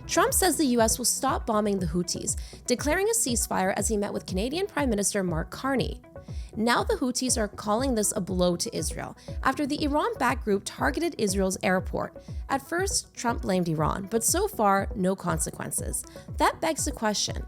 Trump says the U.S. will stop bombing the Houthis, declaring a ceasefire as he met with Canadian Prime Minister Mark Carney. Now the Houthis are calling this a blow to Israel after the Iran-backed group targeted Israel's airport. At first, Trump blamed Iran, but so far, no consequences. That begs the question: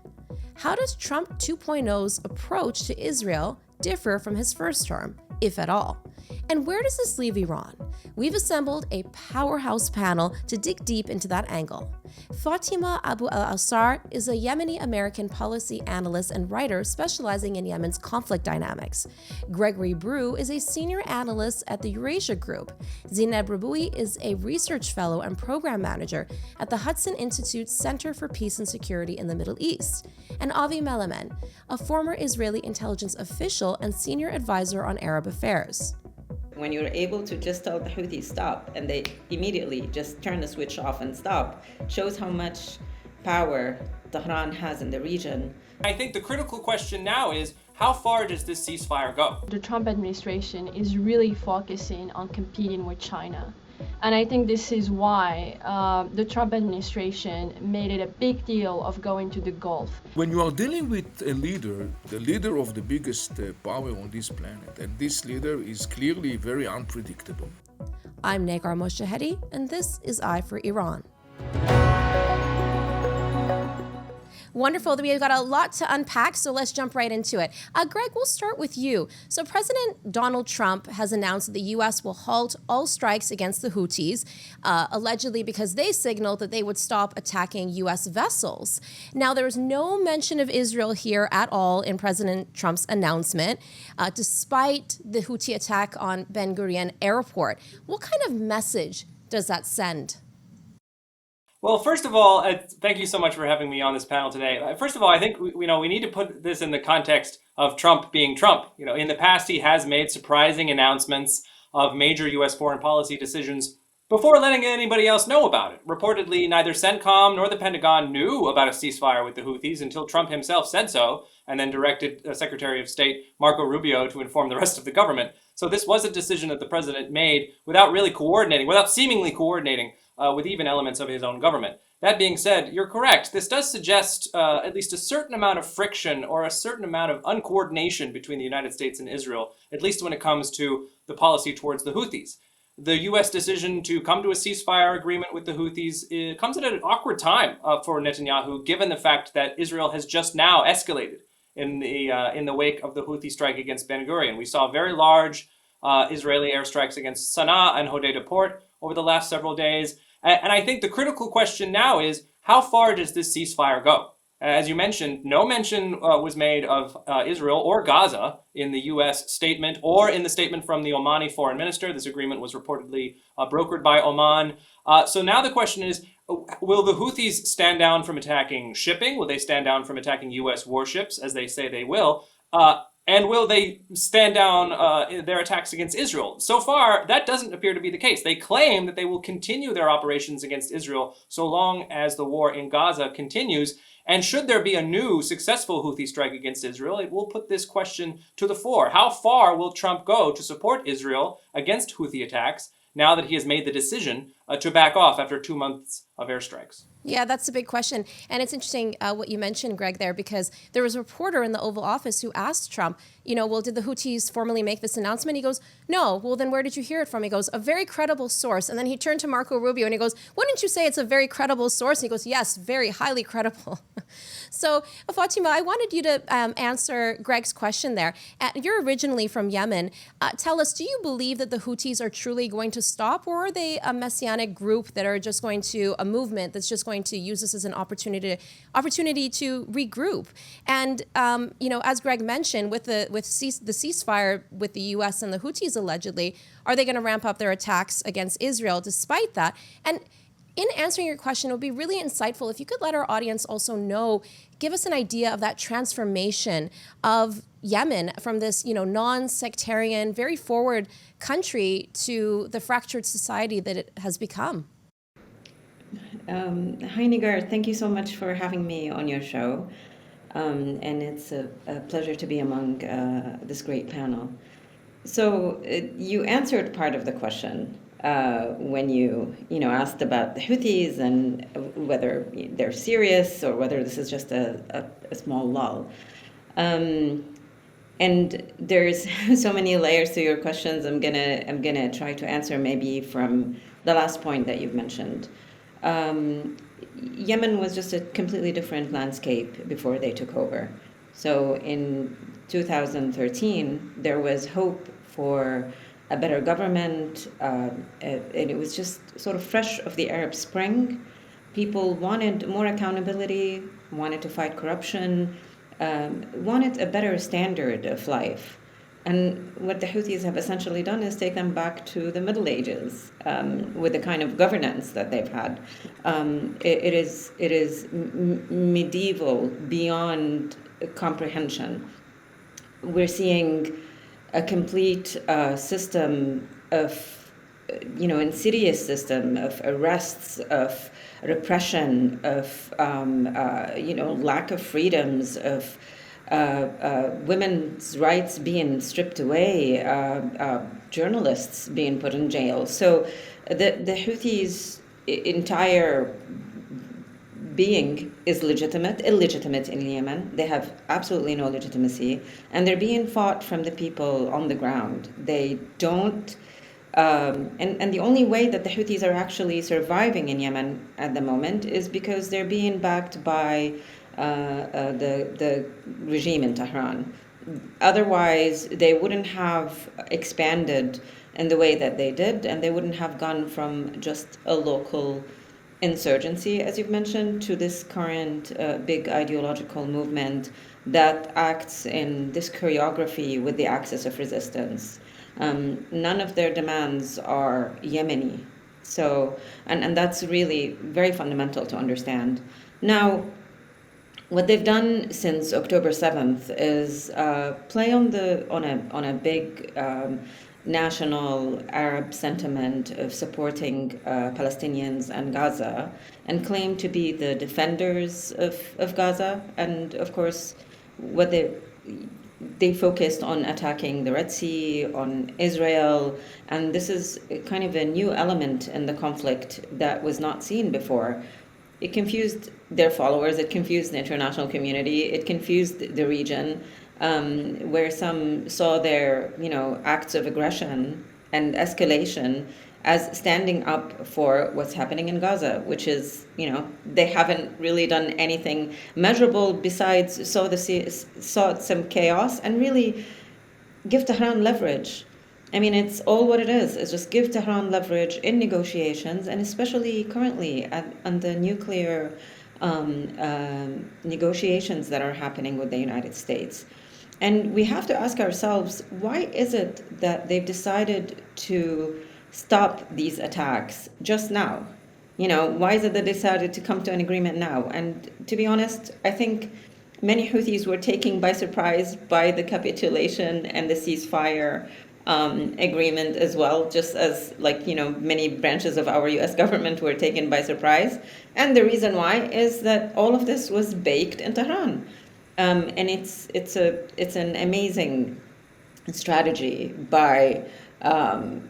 how does Trump 2.0's approach to Israel differ from his first term, if at all? And where does this leave Iran? We've assembled a powerhouse panel to dig deep into that angle. Fatima Abo Alasrar is a Yemeni-American policy analyst and writer specializing in Yemen's conflict dynamics. Gregory Brew is a senior analyst at the Eurasia Group. Zineb Riboua is a research fellow and program manager at the Hudson Institute's Center for Peace and Security in the Middle East. And Avi Melamed, a former Israeli intelligence official and senior advisor on Arab affairs. When you're able to just tell the Houthis stop and they immediately just turn the switch off and stop, shows how much power Tehran has in the region. I think the critical question now is, how far does this ceasefire go? The Trump administration is really focusing on competing with China. And I think this is why the Trump administration made it a big deal of going to the Gulf. When you are dealing with a leader, the leader of the biggest power on this planet, and this leader is clearly very unpredictable. I'm Negar Moshahedi, and this is Eye for Iran. Wonderful. We've got a lot to unpack, so let's jump right into it. Greg, we'll start with you. So President Donald Trump has announced that the U.S. will halt all strikes against the Houthis, allegedly because they signaled that they would stop attacking U.S. vessels. Now, there is no mention of Israel here at all in President Trump's announcement, despite the Houthi attack on Ben Gurion Airport. What kind of message does that send? Well, first of all, thank you so much for having me on this panel today. First of all, I think we need to put this in the context of Trump being Trump. In the past, he has made surprising announcements of major U.S. foreign policy decisions before letting anybody else know about it. Reportedly, neither CENTCOM nor the Pentagon knew about a ceasefire with the Houthis until Trump himself said so, and then directed Secretary of State Marco Rubio to inform the rest of the government. So this was a decision that the president made without really coordinating, without seemingly coordinating with even elements of his own government. That being said, you're correct. This does suggest at least a certain amount of friction or a certain amount of uncoordination between the United States and Israel, at least when it comes to the policy towards the Houthis. The U.S. decision to come to a ceasefire agreement with the Houthis comes at an awkward time for Netanyahu, given the fact that Israel has just now escalated in the wake of the Houthi strike against Ben Gurion. We saw very large Israeli airstrikes against Sana'a and Hodeidah port over the last several days. And I think the critical question now is, how far does this ceasefire go? As you mentioned, no mention was made of Israel or Gaza in the U.S. statement or in the statement from the Omani foreign minister. This agreement was reportedly brokered by Oman. So now the question is, will the Houthis stand down from attacking shipping? Will they stand down from attacking U.S. warships, as they say they will? And will they stand down their attacks against Israel? So far, that doesn't appear to be the case. They claim that they will continue their operations against Israel so long as the war in Gaza continues. And should there be a new successful Houthi strike against Israel, it will put this question to the fore. How far will Trump go to support Israel against Houthi attacks now that he has made the decision to back off after 2 months of airstrikes? Yeah, that's a big question. And it's interesting what you mentioned, Greg, there, because there was a reporter in the Oval Office who asked Trump, well, did the Houthis formally make this announcement? He goes, no. Well, then where did you hear it from? He goes, a very credible source. And then he turned to Marco Rubio and he goes, wouldn't you say it's a very credible source? And he goes, yes, very highly credible. So, Fatima, I wanted you to answer Greg's question there. You're originally from Yemen. Tell us, do you believe that the Houthis are truly going to stop, or are they a messianic group that are just going to, a movement that's just going to use this as an opportunity to regroup? And, as Greg mentioned, with the ceasefire with the U.S. and the Houthis allegedly, are they going to ramp up their attacks against Israel despite that? And in answering your question, it would be really insightful if you could let our audience also know, give us an idea of that transformation of Yemen from this, non-sectarian, very forward country to the fractured society that it has become. Hi, Negar. Thank you so much for having me on your show. And it's a pleasure to be among this great panel. So you answered part of the question. when you asked about the Houthis and whether they're serious or whether this is just a small lull. And there's so many layers to your questions. I'm gonna try to answer maybe from the last point that you've mentioned. Yemen was just a completely different landscape before they took over. So in 2013, there was hope for a better government, and it was just sort of fresh of the Arab Spring. People wanted more accountability, wanted to fight corruption, wanted a better standard of life. And what the Houthis have essentially done is take them back to the Middle Ages with the kind of governance that they've had. It is medieval beyond comprehension. We're seeing a complete system of, insidious system of arrests, of repression, of, lack of freedoms, of women's rights being stripped away, journalists being put in jail. So the Houthis' entire being is illegitimate in Yemen. They have absolutely no legitimacy, and they're being fought from the people on the ground. They don't, and the only way that the Houthis are actually surviving in Yemen at the moment is because they're being backed by the regime in Tehran. Otherwise, they wouldn't have expanded in the way that they did, and they wouldn't have gone from just a local insurgency, as you've mentioned, to this current big ideological movement that acts in this choreography with the axis of resistance. None of their demands are Yemeni. So, and that's really very fundamental to understand. Now, what they've done since October 7th is play on a big national Arab sentiment of supporting Palestinians and Gaza, and claim to be the defenders of Gaza. And of course, what they focused on attacking the Red Sea, on Israel, and this is kind of a new element in the conflict that was not seen before. It confused their followers, it confused the international community, it confused the region, where some saw their, acts of aggression and escalation as standing up for what's happening in Gaza, which is, they haven't really done anything measurable besides saw some chaos and really give Tehran leverage. I mean, it's all what it is. It's just give Tehran leverage in negotiations, and especially currently on the nuclear negotiations that are happening with the United States. And we have to ask ourselves, why is it that they've decided to stop these attacks just now? Why is it that they decided to come to an agreement now? And to be honest, I think many Houthis were taken by surprise by the capitulation and the ceasefire agreement as well, just as many branches of our U.S. government were taken by surprise. And the reason why is that all of this was baked in Tehran, and it's an amazing strategy by Iran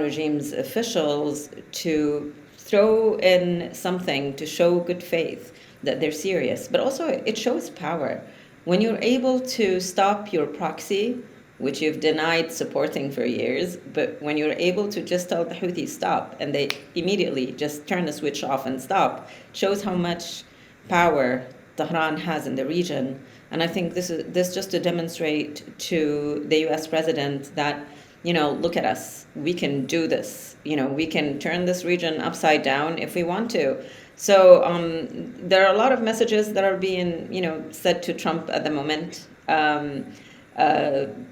regime's officials to throw in something to show good faith that they're serious, but also it shows power when you're able to stop your proxy, which you've denied supporting for years, but when you're able to just tell the Houthis stop, and they immediately just turn the switch off and stop, shows how much power Tehran has in the region. And I think this just to demonstrate to the U.S. president that, look at us, we can do this. We can turn this region upside down if we want to. So there are a lot of messages that are being, said to Trump at the moment.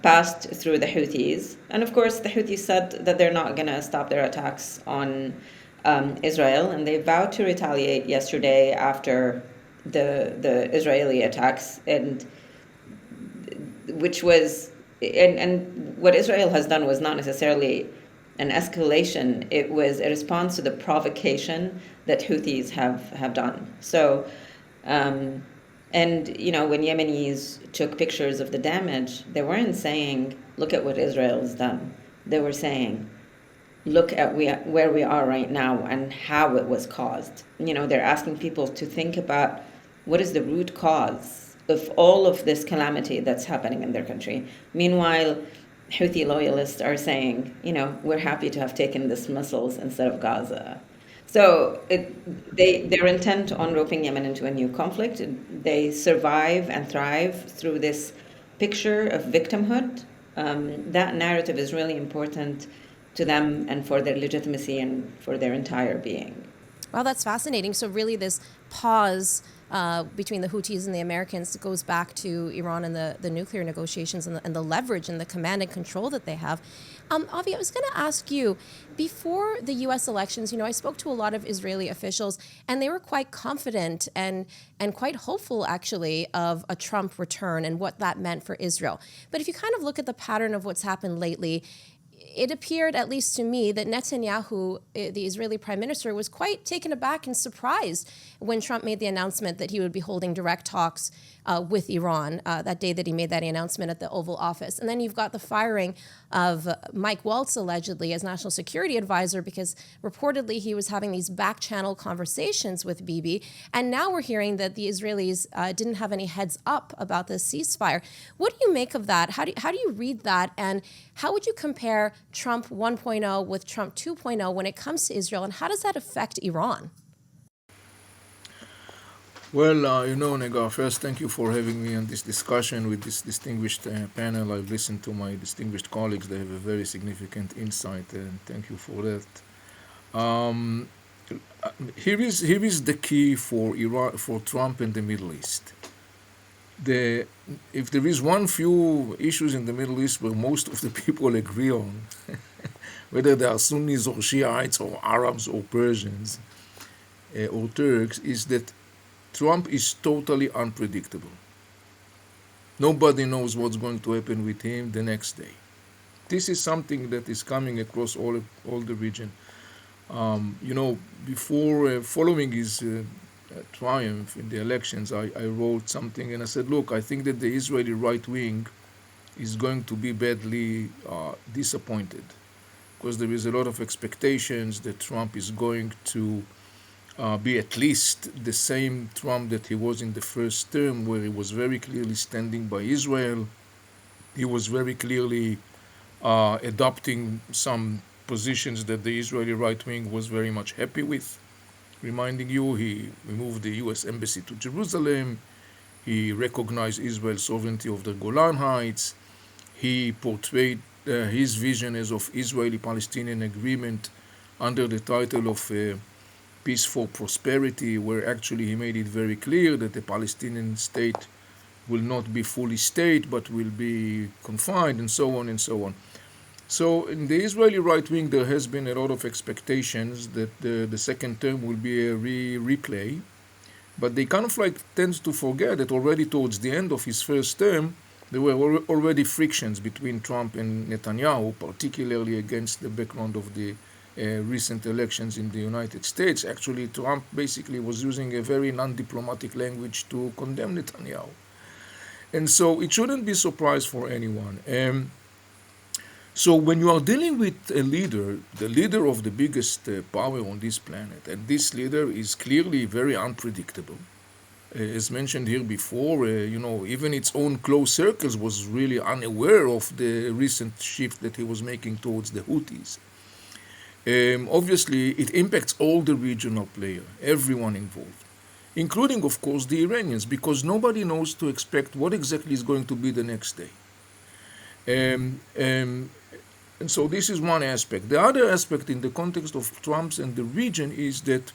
Passed through the Houthis. And of course, the Houthis said that they're not going to stop their attacks on Israel, and they vowed to retaliate yesterday after the Israeli attacks, and what Israel has done was not necessarily an escalation, it was a response to the provocation that Houthis have done. So and, when Yemenis took pictures of the damage, they weren't saying, look at what Israel has done. They were saying, look at where we are right now and how it was caused. They're asking people to think about what is the root cause of all of this calamity that's happening in their country. Meanwhile, Houthi loyalists are saying, we're happy to have taken these missiles instead of Gaza. So they're intent on roping Yemen into a new conflict. They survive and thrive through this picture of victimhood. That narrative is really important to them and for their legitimacy and for their entire being. Well, that's fascinating. So really this pause between the Houthis and the Americans goes back to Iran and the nuclear negotiations and the leverage and the command and control that they have. Avi, I was going to ask you, before the U.S. elections, I spoke to a lot of Israeli officials, and they were quite confident and quite hopeful, actually, of a Trump return and what that meant for Israel. But if you kind of look at the pattern of what's happened lately, it appeared, at least to me, that Netanyahu, the Israeli prime minister, was quite taken aback and surprised when Trump made the announcement that he would be holding direct talks with Iran that day that he made that announcement at the Oval Office. And then you've got the firing of Mike Waltz, allegedly, as national security advisor, because reportedly he was having these back-channel conversations with Bibi. And now we're hearing that the Israelis didn't have any heads up about the ceasefire. What do you make of that? How do you read that? And how would you compare Trump 1.0 with Trump 2.0 when it comes to Israel? And how does that affect Iran? Well, Negar, first, thank you for having me on this discussion with this distinguished panel. I've listened to my distinguished colleagues. They have a very significant insight, and thank you for that. Here is the key for Iran, for Trump and the Middle East. If there is one few issues in the Middle East where most of the people agree on, whether they are Sunnis or Shiites or Arabs or Persians or Turks, is that Trump is totally unpredictable. Nobody knows what's going to happen with him the next day. This is something that is coming across all the region. Before following his triumph in the elections, I wrote something and I said, look, I think that the Israeli right wing is going to be badly disappointed, because there is a lot of expectations that Trump is going to be at least the same Trump that he was in the first term, where he was very clearly standing by Israel. He was very clearly adopting some positions that the Israeli right wing was very much happy with. Reminding you, he removed the U.S. embassy to Jerusalem. He recognized Israel's sovereignty of the Golan Heights. He portrayed his vision as of Israeli-Palestinian agreement under the title of Peace for Prosperity, where actually he made it very clear that the Palestinian state will not be fully state, but will be confined, and so on and so on. So in the Israeli right wing, there has been a lot of expectations that the second term will be a replay, but they kind of tend to forget that already towards the end of his first term, there were already frictions between Trump and Netanyahu, particularly against the background of the recent elections in the United States. Actually, Trump basically was using a very non-diplomatic language to condemn Netanyahu. And so it shouldn't be a surprise for anyone. So when you are dealing with a leader, the leader of the biggest power on this planet, and this leader is clearly very unpredictable. As mentioned here before, even its own close circles was really unaware of the recent shift that he was making towards the Houthis. Obviously, it impacts all the regional players, everyone involved, including, of course, the Iranians, because nobody knows to expect what exactly is going to be the next day. And so this is one aspect. The other aspect in the context of Trump's and the region is that,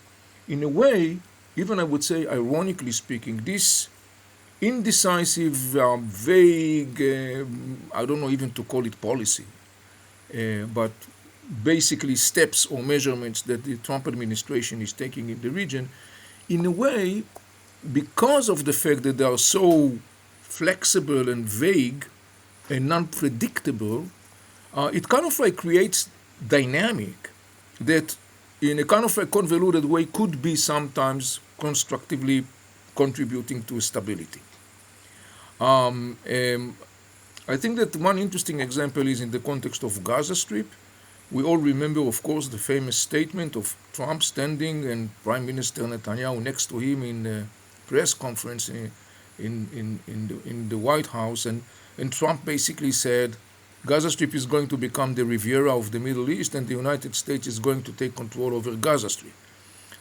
in a way, even I would say, ironically speaking, this indecisive, vague, I don't know even to call it policy, but basically steps or measurements that the Trump administration is taking in the region, in a way, because of the fact that they are so flexible and vague and unpredictable, it kind of creates dynamic that in a kind of a convoluted way could be sometimes constructively contributing to stability. I think that one interesting example is in the context of Gaza Strip. We all remember, of course, the famous statement of Trump standing and Prime Minister Netanyahu next to him in a press conference in the White House. And Trump basically said, Gaza Strip is going to become the Riviera of the Middle East, and the United States is going to take control over Gaza Strip.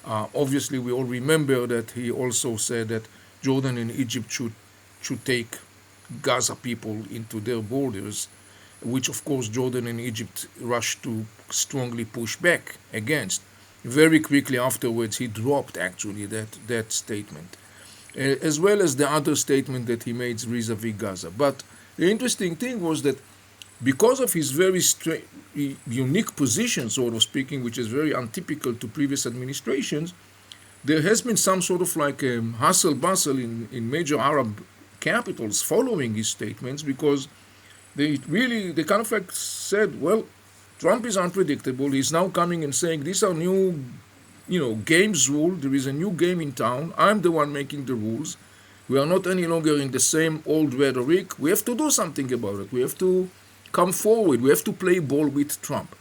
Obviously, we all remember that he also said that Jordan and Egypt should take Gaza people into their borders, which of course Jordan and Egypt rushed to strongly push back against. Very quickly afterwards, he dropped actually that statement, as well as the other statement that he made vis-a-vis Gaza. But the interesting thing was that because of his very unique position, sort of speaking, which is very untypical to previous administrations, there has been some sort of like a hustle-bustle in major Arab capitals following his statements, because they kind of like said, well, Trump is unpredictable. He's now coming and saying, these are new, games rule. There is a new game in town. I'm the one making the rules. We are not any longer in the same old rhetoric. We have to do something about it. We have to come forward. We have to play ball with Trump.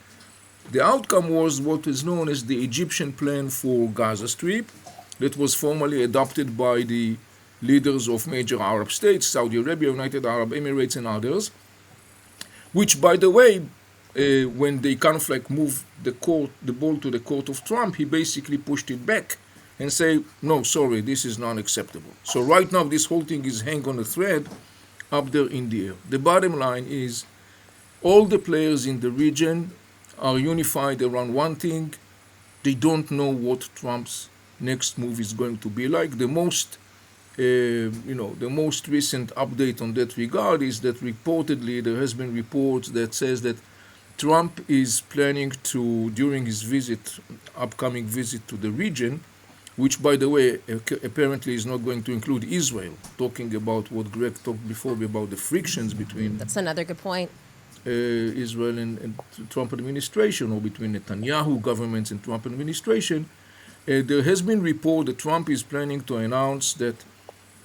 The outcome was what is known as the Egyptian plan for Gaza Strip, that was formally adopted by the leaders of major Arab states, Saudi Arabia, United Arab Emirates, and others, which, by the way, when they kind of like moved the ball to the court of Trump, he basically pushed it back and say, no, sorry, this is not acceptable. So right now, this whole thing is hanging on a thread up there in the air. The bottom line is all the players in the region are unified around one thing. They don't know what Trump's next move is going to be like. The most recent update on that regard is that reportedly there has been reports that says that Trump is planning to, during his upcoming visit to the region, which, by the way, apparently is not going to include Israel, talking about what Greg talked before about the frictions between That's another good point. Israel and Trump administration, or between Netanyahu governments and Trump administration. There has been report that Trump is planning to announce that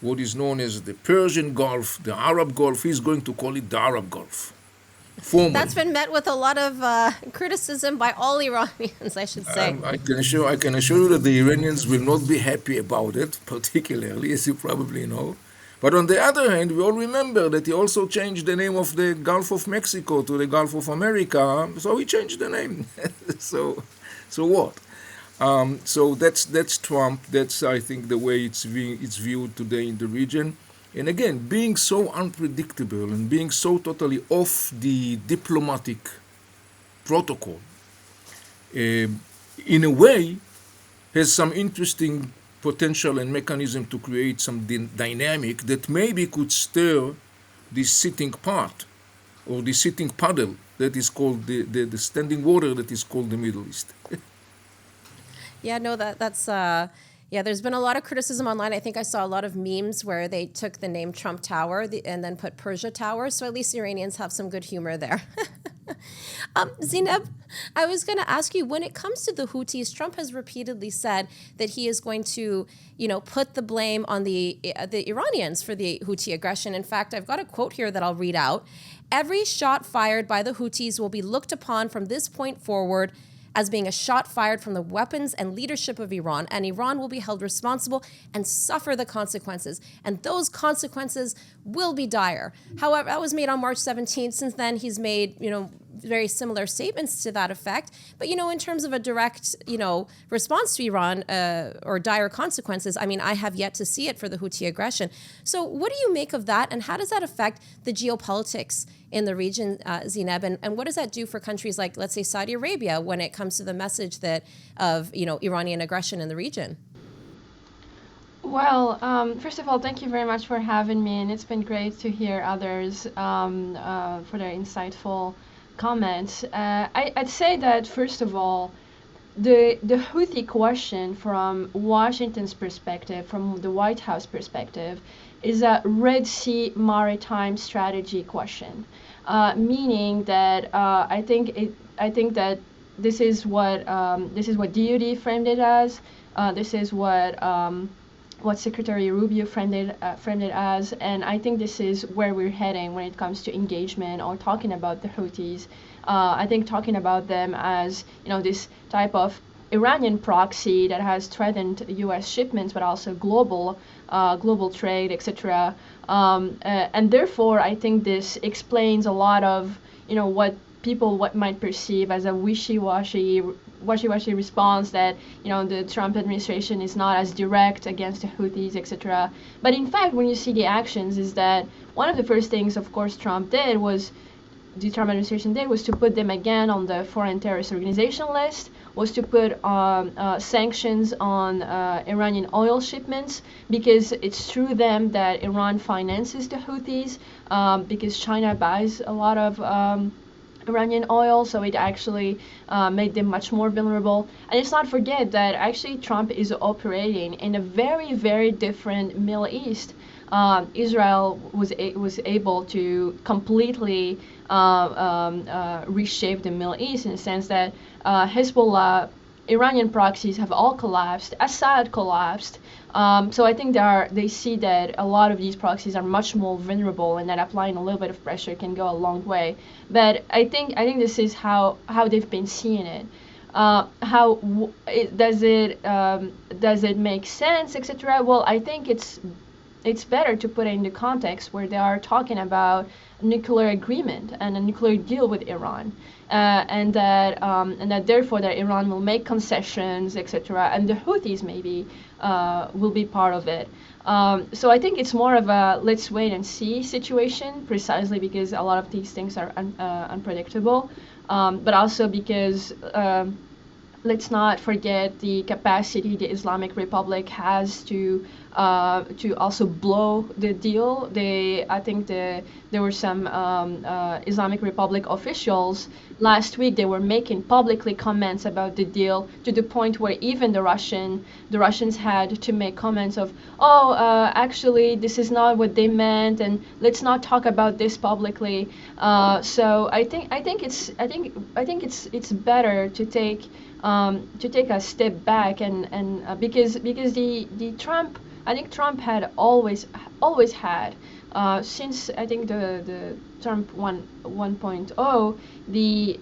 what is known as the Persian Gulf, the Arab Gulf, he's going to call it the Arab Gulf. Formally. That's been met with a lot of criticism by all Iranians, I should say. I can assure you that the Iranians will not be happy about it, particularly, as you probably know. But on the other hand, we all remember that he also changed the name of the Gulf of Mexico to the Gulf of America, so he changed the name. So what? So that's Trump. That's, I think, the way it's viewed today in the region. And again, being so unpredictable and being so totally off the diplomatic protocol, in a way, has some interesting potential and mechanism to create some dynamic that maybe could stir the sitting pot or the sitting puddle that is called the standing water that is called the Middle East. Yeah, no, that's there's been a lot of criticism online. I think I saw a lot of memes where they took the name Trump Tower and then put Persia Tower. So at least Iranians have some good humor there. Zineb, I was going to ask you, when it comes to the Houthis, Trump has repeatedly said that he is going to, put the blame on the Iranians for the Houthi aggression. In fact, I've got a quote here that I'll read out. Every shot fired by the Houthis will be looked upon from this point forward as being a shot fired from the weapons and leadership of Iran, and Iran will be held responsible and suffer the consequences. And those consequences will be dire. However, that was made on March 17th. Since then, he's made, very similar statements to that effect. But, in terms of a direct, response to Iran or dire consequences, I have yet to see it for the Houthi aggression. So what do you make of that, and how does that affect the geopolitics in the region, Zineb, and what does that do for countries like, let's say, Saudi Arabia when it comes to the message of Iranian aggression in the region? Well, first of all, thank you very much for having me, and it's been great to hear others for their insightful comments. I'd say that, first of all, the Houthi question from Washington's perspective, from the White House perspective, is a Red Sea maritime strategy question, meaning that I think that this is what DoD framed it as. This is what Secretary Rubio framed it as, and I think this is where we're heading when it comes to engagement or talking about the Houthis I think talking about them as, this type of Iranian proxy that has threatened U.S. shipments, but also global trade, etc. And therefore, I think this explains a lot of, what people might perceive as a wishy-washy response, that the Trump administration is not as direct against the Houthis, etc. But in fact, when you see the actions, is that one of the first things, of course, the Trump administration did was to put them again on the foreign terrorist organization list, was to put sanctions on Iranian oil shipments, because it's through them that Iran finances the Houthis, because China buys a lot of Iranian oil, so it actually made them much more vulnerable. And let's not forget that actually Trump is operating in a very, very different Middle East. Israel was able to completely reshape the Middle East, in the sense that Hezbollah, Iranian proxies have all collapsed. Assad collapsed. So I think they see that a lot of these proxies are much more vulnerable, and that applying a little bit of pressure can go a long way. But I think this is how they've been seeing it. Does it make sense, etc.? Well, I think it's better to put it in the context where they are talking about a nuclear agreement and a nuclear deal with Iran, and that therefore that Iran will make concessions, etc., and the Houthis maybe will be part of it. So I think it's more of a let's wait and see situation, precisely because a lot of these things are unpredictable, but also because let's not forget the capacity the Islamic Republic has to also blow the deal. I think there were some Islamic Republic officials last week. They were making publicly comments about the deal, to the point where even the Russians had to make comments of, actually this is not what they meant, and let's not talk about this publicly. So I think it's better to take a step back, and because the Trump, I think Trump had always had, since I think the Trump 1.0, the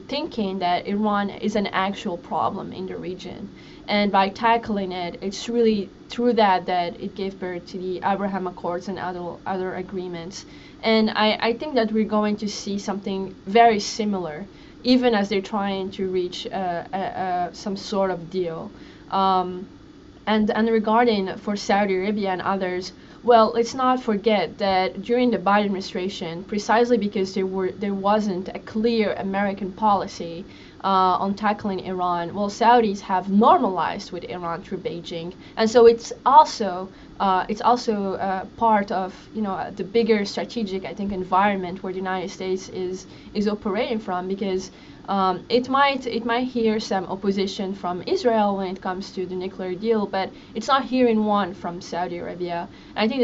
thinking that Iran is an actual problem in the region, and by tackling it, it's really through that it gave birth to the Abraham Accords and other agreements. And I think that we're going to see something very similar, even as they're trying to reach some sort of deal. And regarding for Saudi Arabia and others, well, let's not forget that during the Biden administration, precisely because there wasn't a clear American policy on tackling Iran, well, Saudis have normalized with Iran through Beijing, and so it's also part of the bigger strategic, I think, environment where the United States is operating from, because it might hear some opposition from Israel when it comes to the nuclear deal, but it's not hearing one from Saudi Arabia. And I think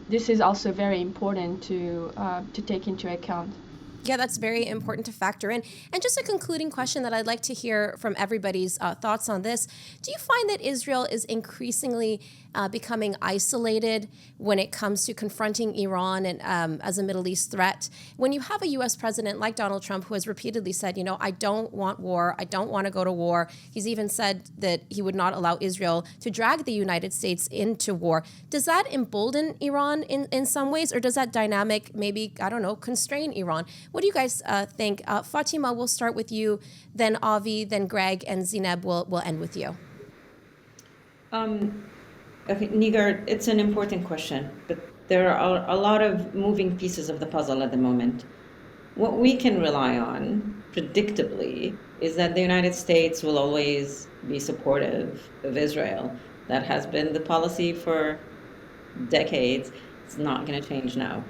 this is also very important to take into account. Yeah, that's very important to factor in. And just a concluding question that I'd like to hear from everybody's thoughts on this. Do you find that Israel is increasingly becoming isolated when it comes to confronting Iran and as a Middle East threat? When you have a U.S. president like Donald Trump, who has repeatedly said, I don't want war, I don't want to go to war. He's even said that he would not allow Israel to drag the United States into war. Does that embolden Iran in some ways, or does that dynamic maybe, constrain Iran? What do you guys think? Fatima, we'll start with you, then Avi, then Greg, and Zineb will end with you. Okay, Nigar, it's an important question, but there are a lot of moving pieces of the puzzle at the moment. What we can rely on, predictably, is that the United States will always be supportive of Israel. That has been the policy for decades. It's not going to change now.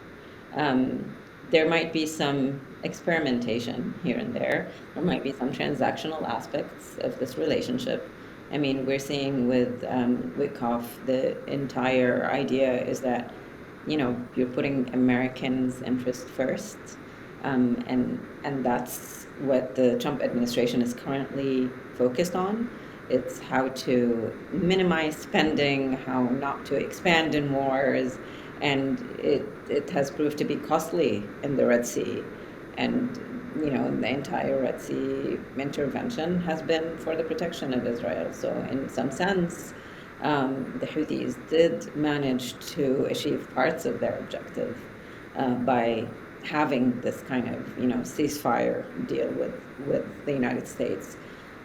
There might be some experimentation here and there. There might be some transactional aspects of this relationship. I mean, we're seeing with Witkoff, the entire idea is that, you're putting Americans' interest first, and that's what the Trump administration is currently focused on. It's how to minimize spending, how not to expand in wars, and it has proved to be costly in the Red Sea. And the entire Red Sea intervention has been for the protection of Israel. So in some sense, the Houthis did manage to achieve parts of their objective by having this kind of ceasefire deal with the United States.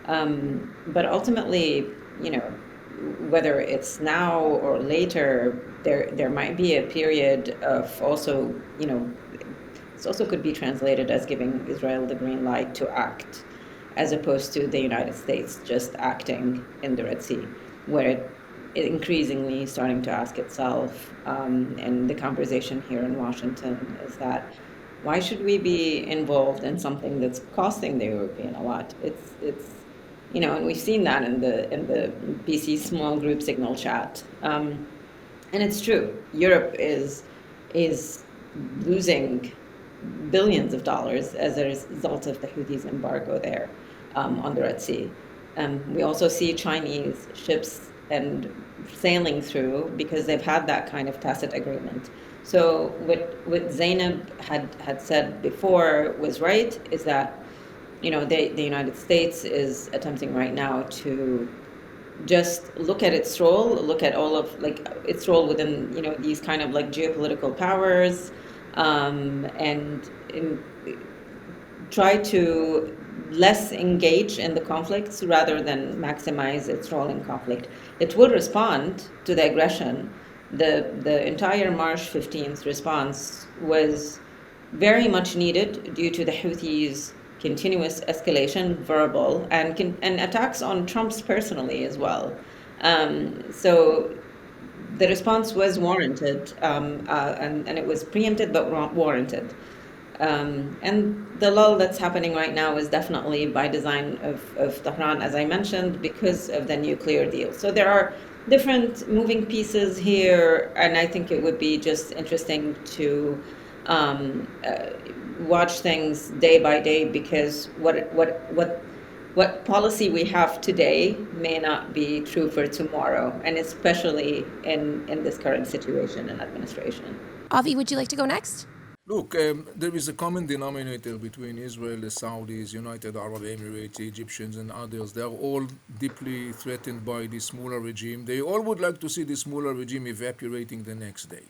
But ultimately, whether it's now or later, there might be a period of also, this also could be translated as giving Israel the green light to act, as opposed to the United States just acting in the Red Sea, where it increasingly starting to ask itself, and the conversation here in Washington is that why should we be involved in something that's costing the European a lot? It's and we've seen that in the PC small group signal chat, and it's true. Europe is losing billions of dollars as a result of the Houthis embargo there on the Red Sea. We also see Chinese ships and sailing through because they've had that kind of tacit agreement. So what Zineb had said before was right, is that the United States is attempting right now to just look at its role, look at all of its role within these kind of geopolitical powers, and try to less engage in the conflicts rather than maximize its role in conflict. It will respond to the aggression. The entire March 15th response was very much needed due to the Houthis' continuous escalation, verbal, and attacks on Trump's personally as well. So the response was warranted, and it was preempted but warranted. And the lull that's happening right now is definitely by design of Tehran, as I mentioned, because of the nuclear deal. So there are different moving pieces here, and I think it would be just interesting to watch things day by day, because what policy we have today may not be true for tomorrow, and especially in this current situation and administration. Avi, would you like to go next? Look, there is a common denominator between Israel, the Saudis, United Arab Emirates, Egyptians, and others. They are all deeply threatened by this mullah regime. They all would like to see this mullah regime evaporating the next day.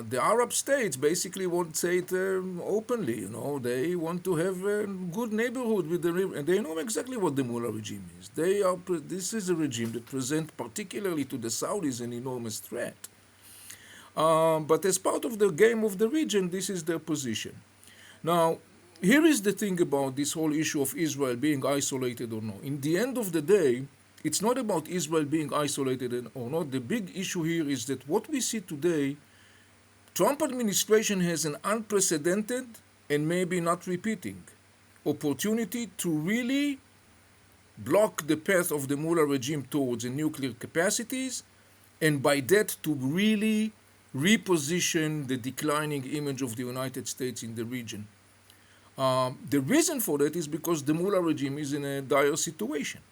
The Arab states basically won't say it openly. They want to have a good neighborhood with the regime, and they know exactly what the mullah regime is. This is a regime that presents, particularly to the Saudis, an enormous threat. But as part of the game of the region, this is their position. Now, here is the thing about this whole issue of Israel being isolated or not. In the end of the day, it's not about Israel being isolated or not. The big issue here is that what we see today, Trump administration has an unprecedented and maybe not repeating opportunity to really block the path of the mullah regime towards the nuclear capacities, and by that to really reposition the declining image of the United States in the region. The reason for that is because the mullah regime is in a dire situation.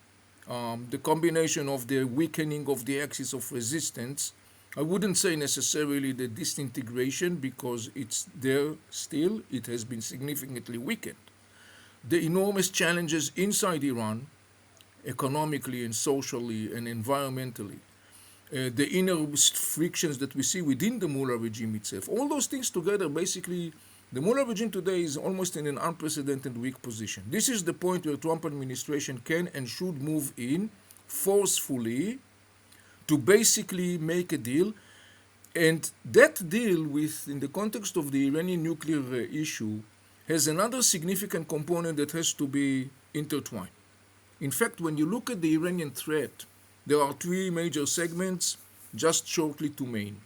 The combination of the weakening of the axis of resistance, I wouldn't say necessarily the disintegration, because it's there still, it has been significantly weakened. The enormous challenges inside Iran, economically and socially and environmentally, the inner frictions that we see within the mullah regime itself, all those things together, basically, the mullah regime today is almost in an unprecedented weak position. This is the point where Trump administration can and should move in forcefully to basically make a deal. And that deal, in the context of the Iranian nuclear issue, has another significant component that has to be intertwined. In fact, when you look at the Iranian threat, there are three major segments, just shortly to name.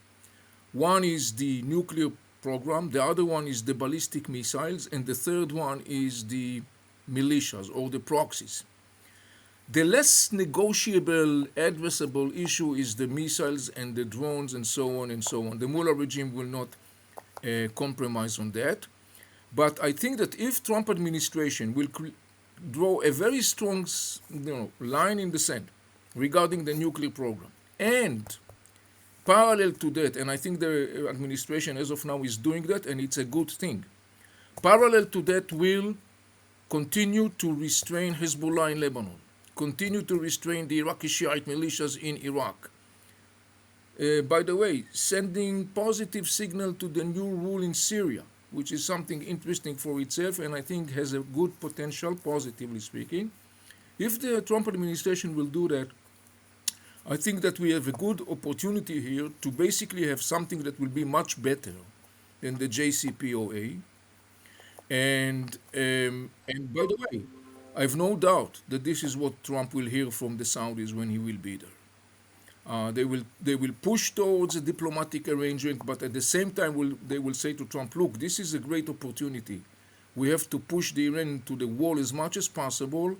One is the nuclear program, the other one is the ballistic missiles, and the third one is the militias or the proxies. The less negotiable, addressable issue is the missiles and the drones and so on and so on. The mullah regime will not compromise on that. But I think that if Trump administration will draw a very strong line in the sand regarding the nuclear program, and Parallel to that, and I think the administration as of now is doing that, and it's a good thing. Parallel to that will continue to restrain Hezbollah in Lebanon, continue to restrain the Iraqi Shiite militias in Iraq. By the way, sending positive signal to the new rule in Syria, which is something interesting for itself and I think has a good potential, positively speaking. If the Trump administration will do that, I think that we have a good opportunity here to basically have something that will be much better than the JCPOA. And by the way, I have no doubt that this is what Trump will hear from the Saudis when he will be there. They will push towards a diplomatic arrangement, but at the same time they will say to Trump, look, this is a great opportunity. We have to push the Iran to the wall as much as possible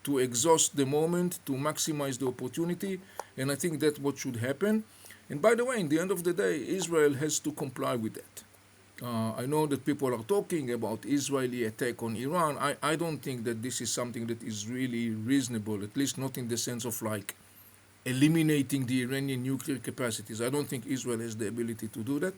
to exhaust the moment, to maximize the opportunity, and I think that's what should happen. And by the way, in the end of the day, Israel has to comply with that. I know that people are talking about Israeli attack on Iran. I don't think that this is something that is really reasonable, at least not in the sense of like eliminating the Iranian nuclear capacities. I don't think Israel has the ability to do that.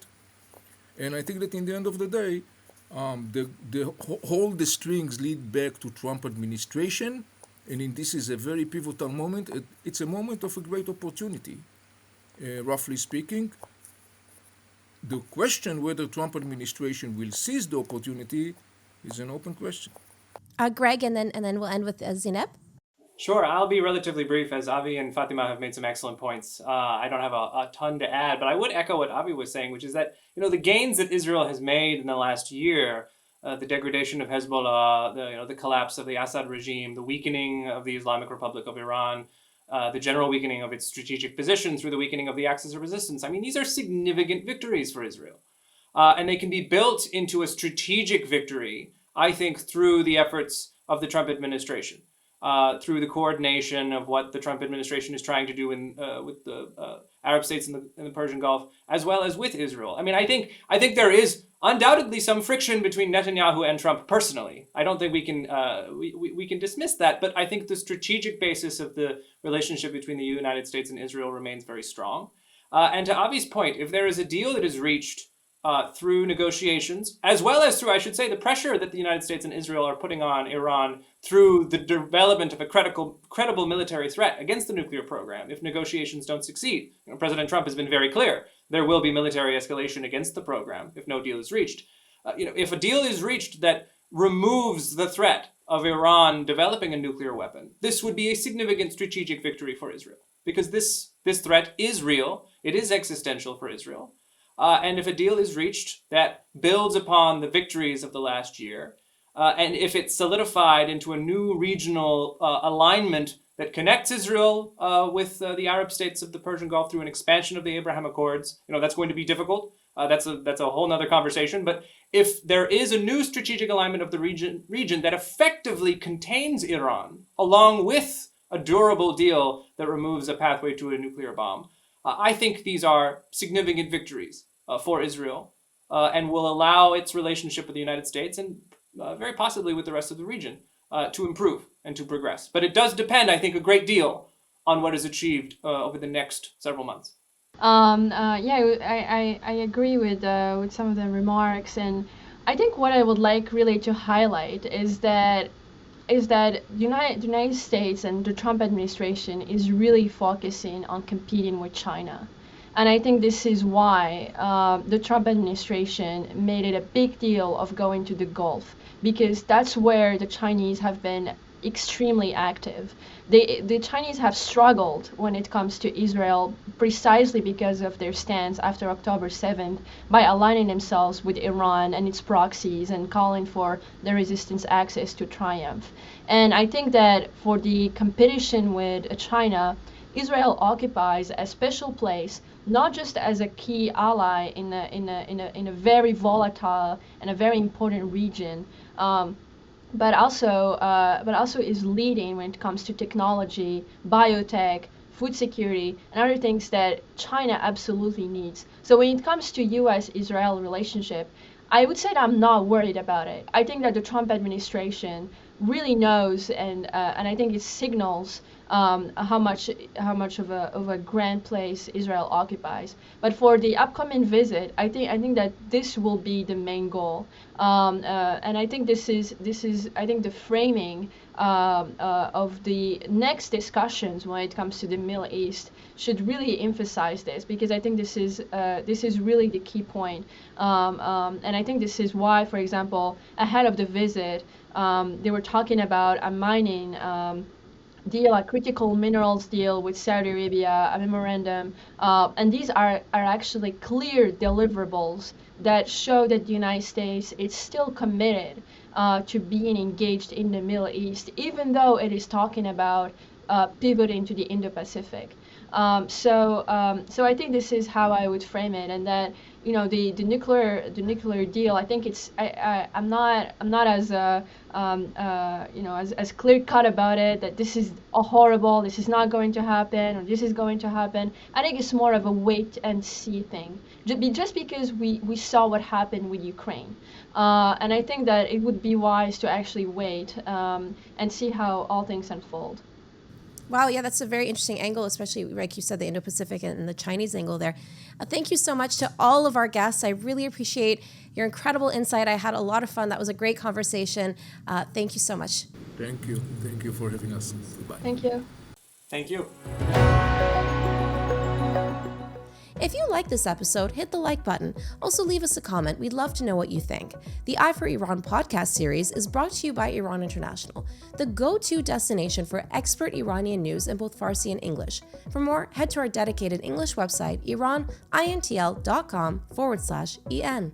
And I think that in the end of the day, all the strings lead back to Trump administration. And this is a very pivotal moment. It's a moment of a great opportunity, roughly speaking. The question whether Trump administration will seize the opportunity is an open question. Greg, and then we'll end with Zineb. Sure, I'll be relatively brief as Avi and Fatima have made some excellent points. I don't have a ton to add, but I would echo what Avi was saying, which is that the gains that Israel has made in the last year, the degradation of Hezbollah, the collapse of the Assad regime, the weakening of the Islamic Republic of Iran, the general weakening of its strategic position through the weakening of the axis of resistance. I mean, these are significant victories for Israel. And they can be built into a strategic victory, I think, through the efforts of the Trump administration. Through the coordination of what the Trump administration is trying to do with the Arab states in the Persian Gulf, as well as with Israel. I mean, I think there is undoubtedly some friction between Netanyahu and Trump personally. I don't think we can dismiss that, but I think the strategic basis of the relationship between the United States and Israel remains very strong. And to Avi's point, if there is a deal that is reached through negotiations, as well as through, I should say, the pressure that the United States and Israel are putting on Iran through the development of a credible military threat against the nuclear program. If negotiations don't succeed, President Trump has been very clear, there will be military escalation against the program if no deal is reached. If a deal is reached that removes the threat of Iran developing a nuclear weapon, this would be a significant strategic victory for Israel, because this threat is real, it is existential for Israel. And if a deal is reached that builds upon the victories of the last year, and if it's solidified into a new regional alignment that connects Israel with the Arab states of the Persian Gulf through an expansion of the Abraham Accords, that's going to be difficult. That's a whole nother conversation. But if there is a new strategic alignment of the region that effectively contains Iran, along with a durable deal that removes a pathway to a nuclear bomb, I think these are significant victories for Israel and will allow its relationship with the United States and very possibly with the rest of the region to improve and to progress. But it does depend, I think, a great deal on what is achieved over the next several months. I agree with some of the remarks, and I think what I would like really to highlight is that the United States and the Trump administration is really focusing on competing with China. And I think this is why the Trump administration made it a big deal of going to the Gulf, because that's where the Chinese have been extremely active. The Chinese have struggled when it comes to Israel precisely because of their stance after October 7th by aligning themselves with Iran and its proxies and calling for the resistance axis to triumph. And I think that for the competition with China, Israel occupies a special place, not just as a key ally in a very volatile and a very important region, but also is leading when it comes to technology, biotech, food security, and other things that China absolutely needs. So when it comes to U.S.-Israel relationship, I would say that I'm not worried about it. I think that the Trump administration really knows, and I think it signals how much of a grand place Israel occupies. But for the upcoming visit, I think that this will be the main goal, and I think this is I think the framing of the next discussions when it comes to the Middle East should really emphasize this, because I think this is really the key point, and I think this is why, for example, ahead of the visit, they were talking about a mining deal, a critical minerals deal with Saudi Arabia, a memorandum, and these are actually clear deliverables that show that the United States is still committed to being engaged in the Middle East, even though it is talking about pivoting to the Indo-Pacific. So I think this is how I would frame it, and that the nuclear deal. I think I'm not as as clear cut about it, that this is horrible, this is not going to happen, or this is going to happen. I think it's more of a wait and see thing, just because we saw what happened with Ukraine, and I think that it would be wise to actually wait and see how all things unfold. Wow, yeah, that's a very interesting angle, especially like you said, the Indo-Pacific and the Chinese angle there. Thank you so much to all of our guests. I really appreciate your incredible insight. I had a lot of fun. That was a great conversation. Thank you so much. Thank you. Thank you for having us. Goodbye. Thank you. Thank you. If you like this episode, hit the like button. Also, leave us a comment. We'd love to know what you think. The Eye for Iran podcast series is brought to you by Iran International, the go-to destination for expert Iranian news in both Farsi and English. For more, head to our dedicated English website, iranintl.com/en.